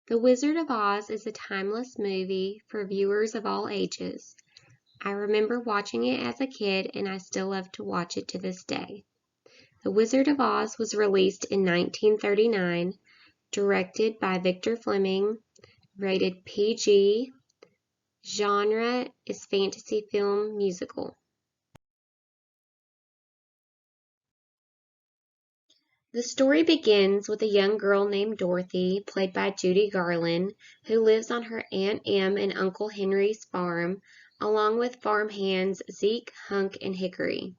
The Wizard of Oz is a timeless movie for viewers of all ages. I remember watching it as a kid, and I still love to watch it to this day. The Wizard of Oz was released in 1939, directed by Victor Fleming, rated PG, genre is fantasy film musical. The story begins with a young girl named Dorothy, played by Judy Garland, who lives on her Aunt Em and Uncle Henry's farm, along with farm hands Zeke, Hunk, and Hickory.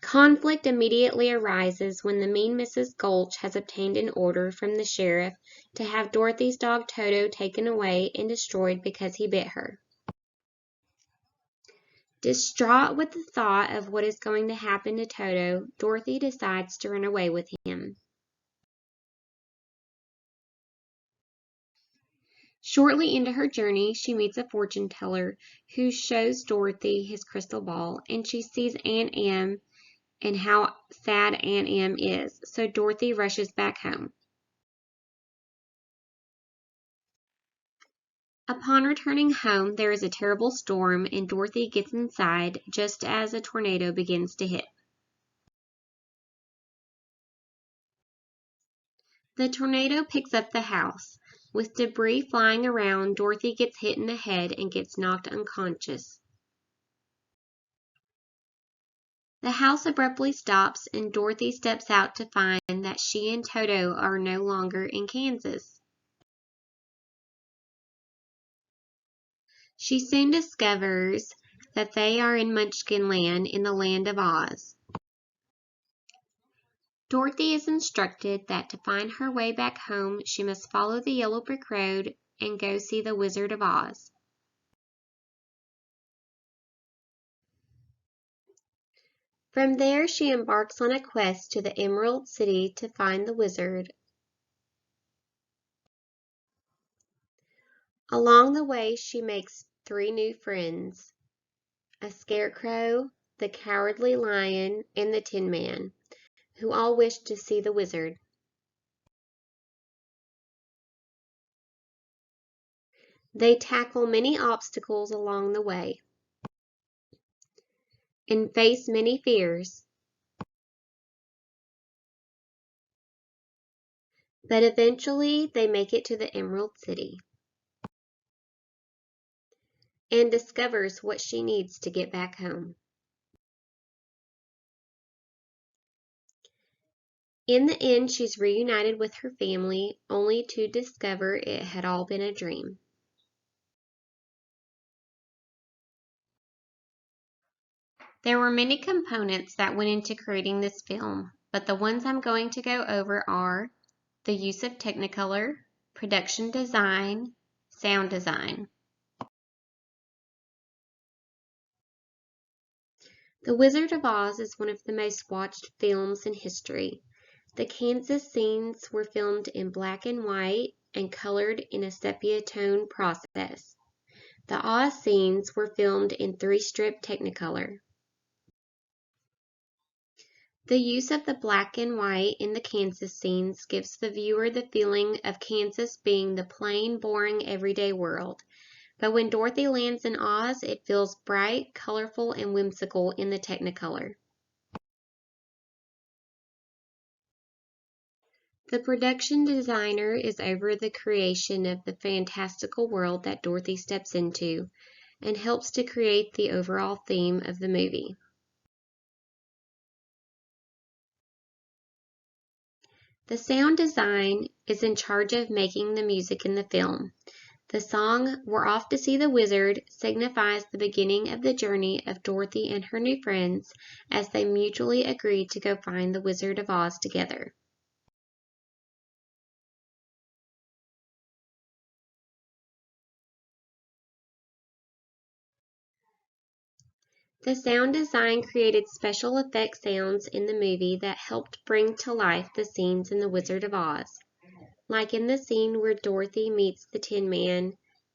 Conflict immediately arises when the mean Mrs. Gulch has obtained an order from the sheriff to have Dorothy's dog Toto taken away and destroyed because he bit her. Distraught with the thought of what is going to happen to Toto, Dorothy decides to run away with him. Shortly into her journey, she meets a fortune teller who shows Dorothy his crystal ball, and she sees Aunt Em and how sad Aunt Em is, so Dorothy rushes back home. Upon returning home, there is a terrible storm, and Dorothy gets inside just as a tornado begins to hit. The tornado picks up the house. With debris flying around, Dorothy gets hit in the head and gets knocked unconscious. The house abruptly stops, and Dorothy steps out to find that she and Toto are no longer in Kansas. She soon discovers that they are in Munchkin Land in the Land of Oz. Dorothy is instructed that to find her way back home, she must follow the yellow brick road and go see the Wizard of Oz. From there, she embarks on a quest to the Emerald City to find the wizard. Along the way, she makes 3 new friends: a scarecrow, the cowardly lion, and the Tin Man, who all wish to see the wizard. They tackle many obstacles along the way and face many fears, but eventually they make it to the Emerald City and discovers what she needs to get back home. In the end, she's reunited with her family, only to discover it had all been a dream. There were many components that went into creating this film, but the ones I'm going to go over are the use of Technicolor, production design, sound design. The Wizard of Oz is one of the most watched films in history. The Kansas scenes were filmed in black and white and colored in a sepia tone process. The Oz scenes were filmed in 3-strip Technicolor. The use of the black and white in the Kansas scenes gives the viewer the feeling of Kansas being the plain, boring, everyday world. But when Dorothy lands in Oz, it feels bright, colorful, and whimsical in the Technicolor. The production designer is over the creation of the fantastical world that Dorothy steps into and helps to create the overall theme of the movie. The sound design is in charge of making the music in the film. The song "We're Off to See the Wizard" signifies the beginning of the journey of Dorothy and her new friends as they mutually agree to go find the Wizard of Oz together. The sound design created special effect sounds in the movie that helped bring to life the scenes in The Wizard of Oz. Like in the scene where Dorothy meets the Tin Man,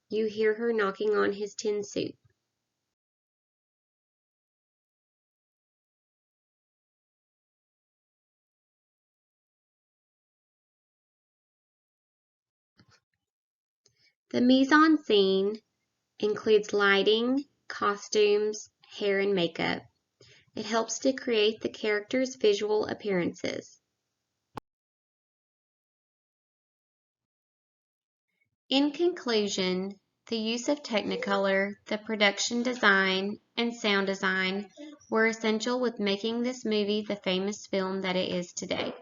you hear her knocking on his tin suit. The mise-en-scene includes lighting, costumes, hair, and makeup. It helps to create the characters' visual appearances. In conclusion, the use of Technicolor, the production design, and sound design were essential with making this movie the famous film that it is today.